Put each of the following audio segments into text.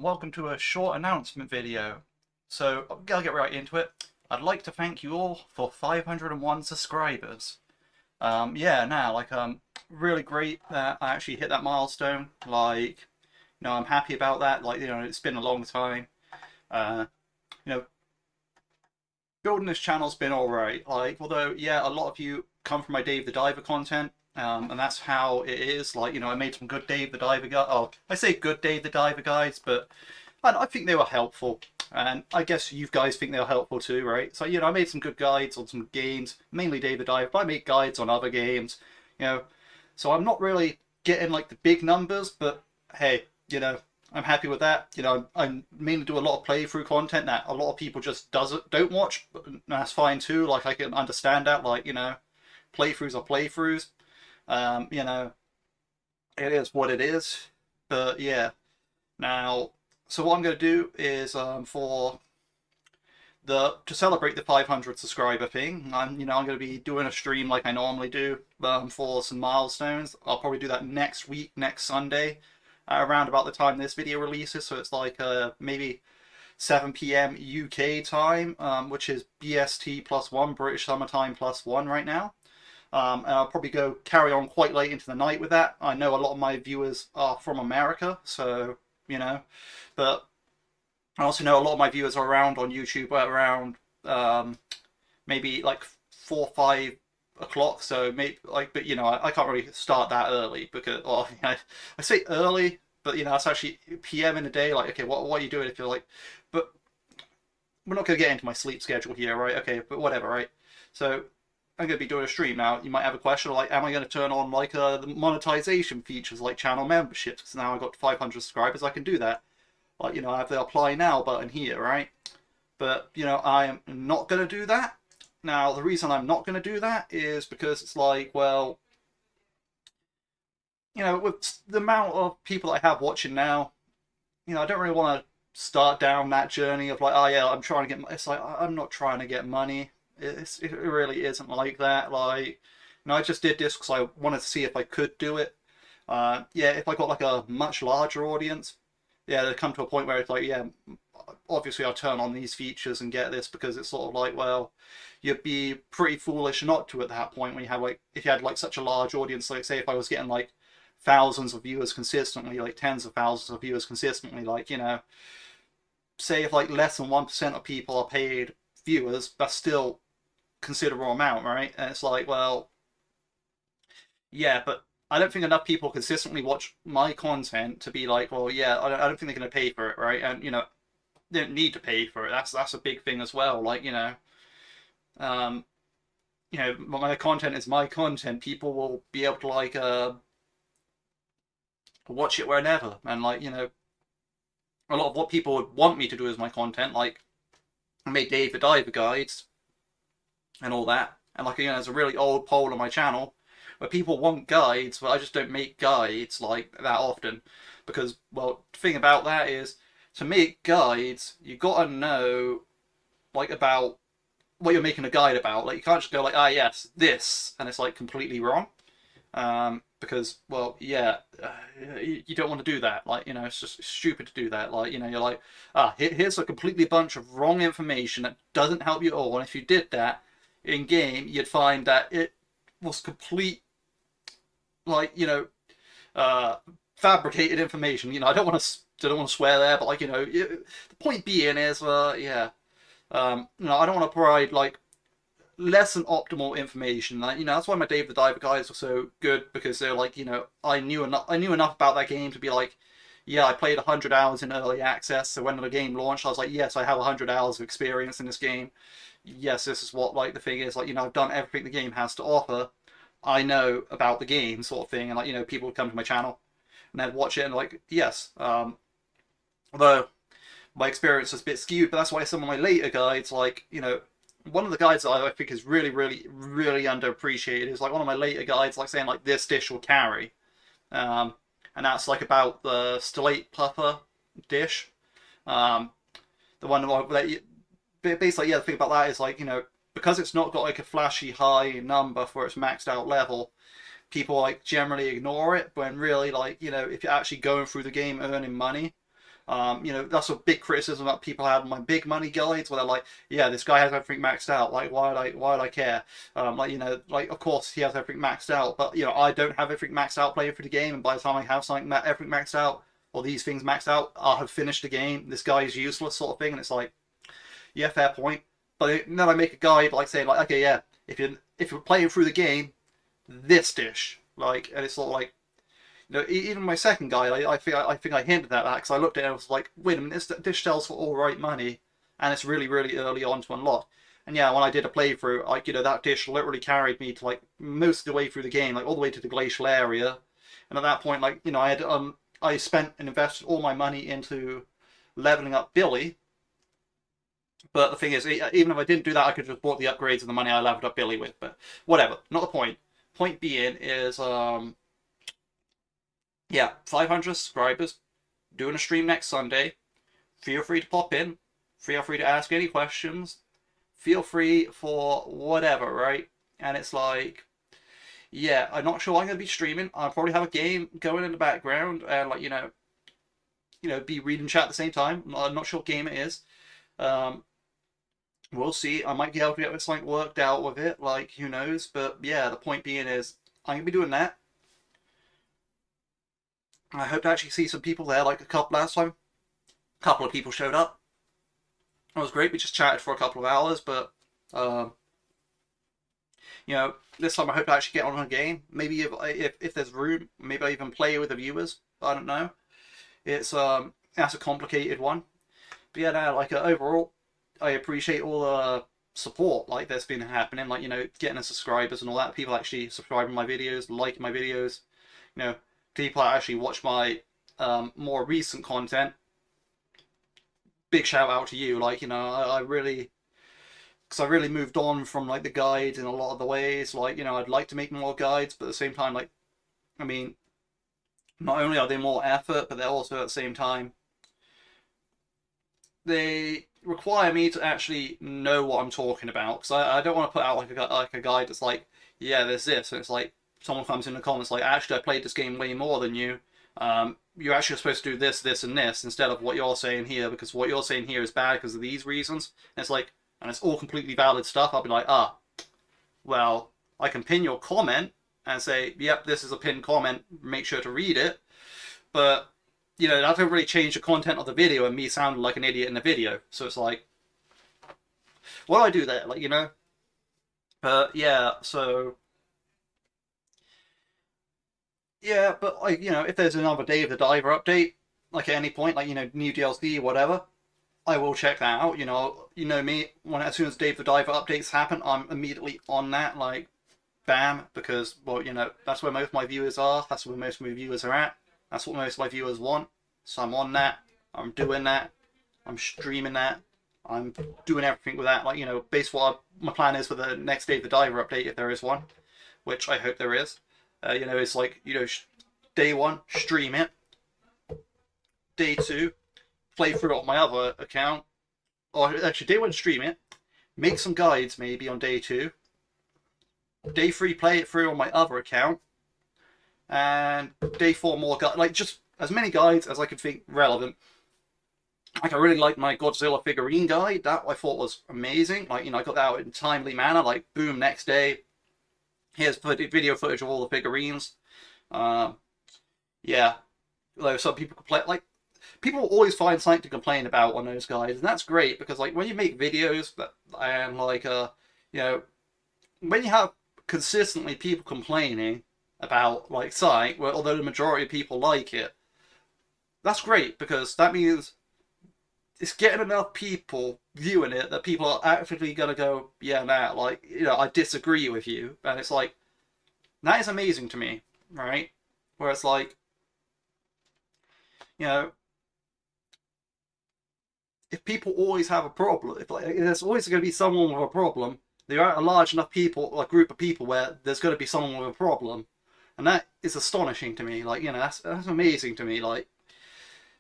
and welcome to a short announcement video. So I'll get right into it. I'd like to thank you all for 501 subscribers. Really great that I actually hit that milestone. I'm happy about that. It's been a long time. Uh, you know, Building this channel's been alright. Although, yeah, a lot of you come from my Dave the Diver content. And that's how it is. I made some good Dave the Diver guides. Oh, I say good Dave the Diver guides, but I think they were helpful. And I guess you guys think they were helpful too, right? So, I made some good guides on some games, mainly Dave the Diver, but I made guides on other games, So I'm not really getting the big numbers, but hey, I'm happy with that. I mainly do a lot of playthrough content that a lot of people just don't watch, but that's fine too. I can understand that, playthroughs are playthroughs. It is what it is. But yeah, now, so what I'm going to do is to celebrate the 500 subscriber thing, I'm going to be doing a stream like I normally do for some milestones. I'll probably do that next week, next Sunday, around about the time this video releases. So it's maybe 7 p.m. UK time, which is BST +1, British Summertime +1 right now. And I'll probably carry on quite late into the night with that. I know a lot of my viewers are from America, so, but I also know a lot of my viewers are around on YouTube around maybe 4 or 5 o'clock, so maybe but I can't really start that early because, I say early, but it's actually PM in the day. Okay, what are you doing if you're but we're not going to get into my sleep schedule here, right? Okay, but whatever, right? So I'm going to be doing a stream now. You might have a question am I going to turn on the monetization features like channel memberships? Because now I've got 500 subscribers, I can do that. I have the apply now button here, right? But I am not going to do that. Now the reason I'm not going to do that is because it's with the amount of people I have watching now, I don't really want to start down that journey of I'm trying to get. It's I'm not trying to get money. It really isn't like that. I just did this because I wanted to see if I could do it. If I got a much larger audience, they come to a point where it's obviously I'll turn on these features and get this, because it's sort of well, you'd be pretty foolish not to at that point when you have if you had such a large audience. Say if I was getting thousands of viewers consistently, tens of thousands of viewers consistently, say if less than 1% of people are paid viewers, that's still considerable amount, right? And it's well, yeah, but I don't think enough people consistently watch my content to be well, yeah, I don't think they're going to pay for it, right? And they don't need to pay for it. That's a big thing as well. My content is my content. People will be able to watch it whenever, and a lot of what people would want me to do is my content. I made Dave the Diver guides and all that, and there's a really old poll on my channel where people want guides, but I just don't make guides that often, because, well, the thing about that is, to make guides you gotta know about what you're making a guide about. You can't just go yes, this, and it's completely wrong, because, well, yeah, you don't want to do that. It's just stupid to do that. You're here's a completely bunch of wrong information that doesn't help you at all. And if you did that in game, you'd find that it was complete, fabricated information. I don't want to swear there, but the point being is, I don't want to provide less than optimal information. That's why my Dave the Diver guides were so good, because they're I knew enough about that game to be yeah, I played 100 hours in early access, so when the game launched, I was yes, I have 100 hours of experience in this game. Yes, this is what the thing is. I've done everything the game has to offer. I know about the game, sort of thing. And people would come to my channel and they'd watch it and yes. Although my experience was a bit skewed, but that's why some of my later guides, one of the guides that I think is really, really, really underappreciated is one of my later guides, saying this dish will carry, and that's about the stellate puffer dish. The one that basically, yeah, the thing about that is because it's not got a flashy high number for its maxed out level, people generally ignore it, when really if you're actually going through the game earning money, You know, that's a big criticism that people have on my big money guides, where they're like, yeah, this guy has everything maxed out. Like, why would I care? Like, you know, like, of course he has everything maxed out, but, you know, I don't have everything maxed out playing through the game, and by the time I have something everything maxed out, or these things maxed out, I'll have finished the game. This guy is useless, sort of thing, and it's like, yeah, fair point. But then I make a guide, like, saying, like, okay, yeah, if you're playing through the game, this dish, like, and it's sort of like, you know, even my second guide, I think I hinted at that, because I looked at it and I was like, wait a minute, this dish sells for all right money, and it's really, really early on to unlock. And yeah, when I did a playthrough, like, you know, that dish literally carried me to, like, most of the way through the game, like all the way to the glacial area. And at that point, like, you know, I spent and invested all my money into leveling up Billy. But the thing is, even if I didn't do that, I could just bought the upgrades and the money I leveled up Billy with. But whatever, not the point. Point being is, yeah, 500 subscribers, doing a stream next Sunday. Feel free to pop in. Feel free to ask any questions. Feel free for whatever, right? And it's like, yeah, I'm not sure I'm going to be streaming. I'll probably have a game going in the background and, like, be reading chat at the same time. I'm not sure what game it is. We'll see. I might be able to get something worked out with it, like, who knows. But yeah, the point being is, I'm going to be doing that. I hope to actually see some people there, like last time. A couple of people showed up. It was great. We just chatted for a couple of hours, but you know, this time I hope to actually get on a game. Maybe if there's room, maybe I even play with the viewers. I don't know. It's that's a complicated one. But yeah, no, like overall, I appreciate all the support like that's been happening. Like, you know, getting the subscribers and all that. People actually subscribing my videos, liking my videos. You know, people that actually watch my more recent content. Big shout out to you. Like, you know, I really, because I really moved on from, like, the guides in a lot of the ways. Like, you know, I'd like to make more guides, but at the same time, like, I mean, not only are they more effort, but they're also at the same time, they require me to actually know what I'm talking about. Because I don't want to put out like a guide that's like, yeah, there's this, and it's like someone comes in the comments like, actually, I played this game way more than you. You're actually supposed to do this, this, and this instead of what you're saying here, because what you're saying here is bad because of these reasons. And it's like, and it's all completely valid stuff. I'll be like, well, I can pin your comment and say, yep, this is a pinned comment, make sure to read it. But, you know, that doesn't really change the content of the video and me sounding like an idiot in the video. So it's like, what do I do there? Like, you know? But yeah, so yeah, but, like, you know, if there's another Dave the Diver update, like at any point, like, you know, new DLC, whatever, I will check that out. You know me, when as soon as Dave the Diver updates happen, I'm immediately on that, like, bam, because, well, you know, that's where most of my viewers are. That's where most of my viewers are at. That's what most of my viewers want. So I'm on that. I'm doing that. I'm streaming that. I'm doing everything with that. Like, you know, basically what my plan is for the next Dave the Diver update, if there is one, which I hope there is. You know, it's like, you know, day one, stream it. Day two, play through it on my other account. Or actually, day one, stream it. Make some guides maybe on day two. Day three, play it through on my other account. And day four, more guides. Like, just as many guides as I could think relevant. Like, I really liked my Godzilla figurine guide. That I thought was amazing. Like, you know, I got that out in a timely manner. Like, boom, next day. Here's video footage of all the figurines. Yeah. Although some people complain, like, people always find something to complain about on those guides, and that's great because, like, when you make videos that, and like, you know, when you have consistently people complaining about, like, something, well, although the majority of people like it, that's great because that means it's getting enough people viewing it that people are actively gonna go, yeah, nah, like, you know, I disagree with you, and it's like, that is amazing to me, right? Where it's like, you know, if people always have a problem, if, like, there's always going to be someone with a problem, there are a large enough people, a group of people where there's going to be someone with a problem, and that is astonishing to me. Like, you know, that's amazing to me. Like,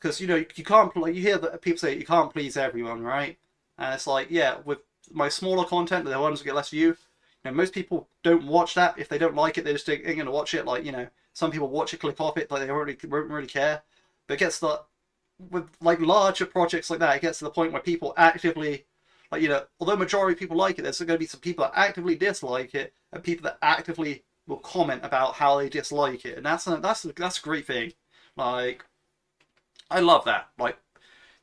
because, you know, you can't, like, you hear that people say you can't please everyone, right? And it's like, yeah, with my smaller content, the ones that get less view, you know, most people don't watch that. If they don't like it, they just ain't going to watch it. Like, you know, some people watch it, click off it, like they won't really care. But it gets the with like larger projects like that, it gets to the point where people actively, like, you know, although majority of people like it, there's going to be some people that actively dislike it, and people that actively will comment about how they dislike it, and that's a great thing. Like, I love that. Like,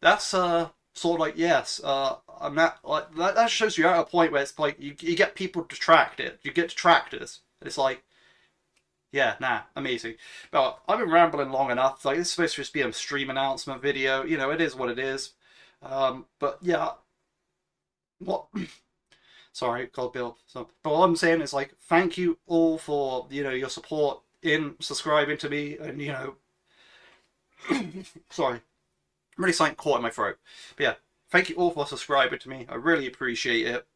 that's sort of like, yes, I'm not like that shows you at a point where it's like you get people distracted, you get detractors, and it's like, yeah, nah, amazing. But I've been rambling long enough. Like, this is supposed to just be a stream announcement video. You know, it is what it is. But yeah, what? Sorry, God, Bill. So, but what I'm saying is, like, thank you all for, you know, your support in subscribing to me, and, you know, sorry, I'm really something caught in my throat. But yeah, thank you all for subscribing to me. I really appreciate it.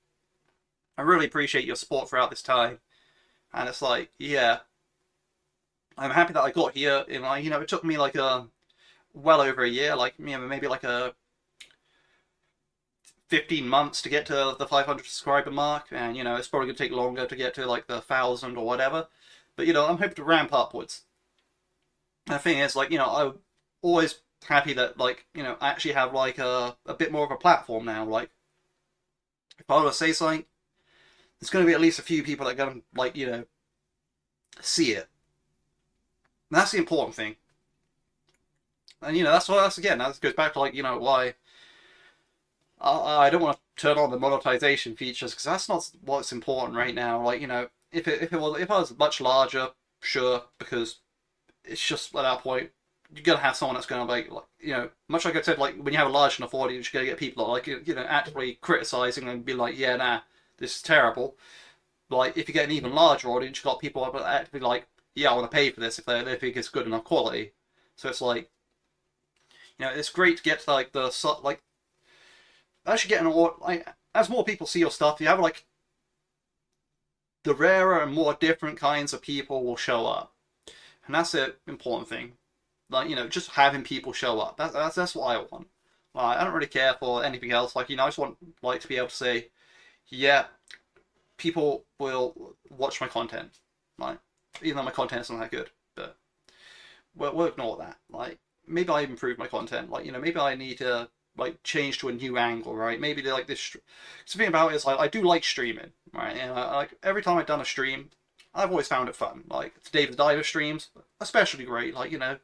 I really appreciate your support throughout this time. And it's like, yeah, I'm happy that I got here. In, like, you know, it took me like a well over a year, like, you know, maybe like a 15 months to get to the 500 subscriber mark, and, you know, it's probably gonna take longer to get to like the 1,000 or whatever. But, you know, I'm hoping to ramp upwards. And the thing is, like, you know, I'm always happy that, like, you know, I actually have like a bit more of a platform now. Like, if I were to say something, there's going to be at least a few people that are going to, like, you know, see it. And that's the important thing. And, you know, that's again, that goes back to, like, you know, why I don't want to turn on the monetization features, because that's not what's important right now. Like, you know, if I was much larger, sure, because it's just at that point you're gonna have someone that's gonna like, you know, much like I said, like, when you have a large enough audience, you're gonna get people that, like, you know, actively criticizing and be like, yeah, nah, this is terrible. Like, if you get an even larger audience, you've got people that are actively like, yeah, I want to pay for this if they think it's good enough quality. So it's like, you know, it's great to get to like the like actually getting like, as more people see your stuff, you have like the rarer and more different kinds of people will show up, and that's the important thing. Like, you know, just having people show up. That's what I want. Like, I don't really care for anything else. Like, you know, I just want, like, to be able to say, yeah, people will watch my content. Like, even though my content isn't that good, but we'll ignore that. Like, maybe I improve my content. Like, you know, maybe I need to, like, change to a new angle, right? Maybe like this. The thing about it is, like, I do like streaming, right? And like, every time I've done a stream, I've always found it fun. Like, Dave the Diver streams, especially great. Like, you know,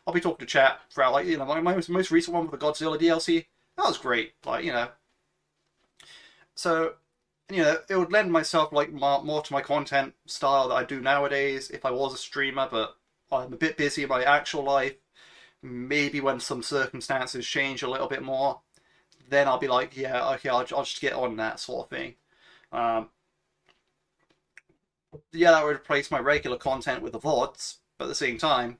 I'll be talking to chat throughout, like, you know, my most recent one with the Godzilla DLC. That was great. Like, you know, so, you know, it would lend myself, like, more to my content style that I do nowadays if I was a streamer. But I'm a bit busy in my actual life. Maybe when some circumstances change a little bit more, then I'll be like, yeah, okay, I'll just get on that sort of thing. Um, yeah, that would replace my regular content with the VODs, but at the same time,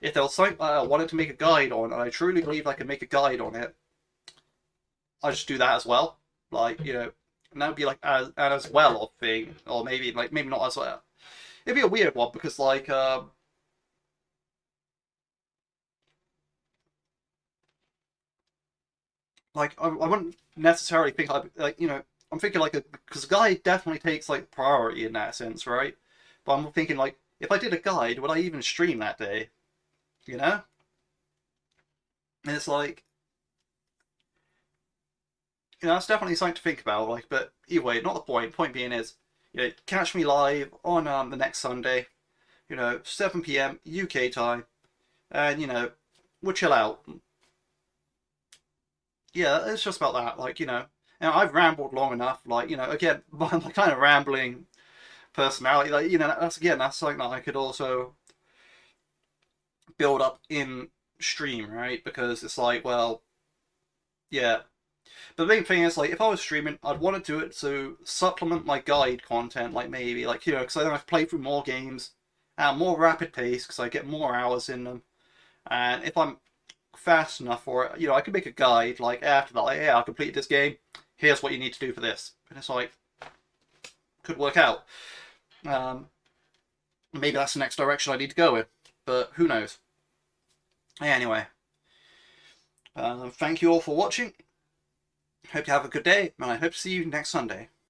if there was something I wanted to make a guide on, and I truly believe I can make a guide on it, I'll just do that as well. Like, you know, and that would be like as well of thing, or maybe like, maybe not as well. It'd be a weird one because, like, I wouldn't necessarily think I'd like, you know, I'm thinking like, because a guide definitely takes like priority in that sense, right? But I'm thinking like, if I did a guide, would I even stream that day? You know? And it's like, you know, that's definitely something to think about. Like, but either way, not the point. Point being is, you know, catch me live on the next Sunday, you know, 7 p.m. UK time, and, you know, we'll chill out. Yeah, it's just about that. Like, you know, and I've rambled long enough. Like, you know, again, my kind of rambling personality. Like, you know, that's something that I could also build up in stream, right? Because it's like, well, yeah. But the main thing is, like, if I was streaming, I'd want to do it to supplement my guide content, like, maybe, like, you know, because I then have to play through more games at a more rapid pace because I get more hours in them. And if I'm fast enough for it, you know, I could make a guide, like, after that, like, yeah, I completed this game, here's what you need to do for this. And it's like, could work out. Um, Maybe that's the next direction I need to go in, but who knows. Anyway, thank you all for watching. Hope you have a good day, and I hope to see you next Sunday.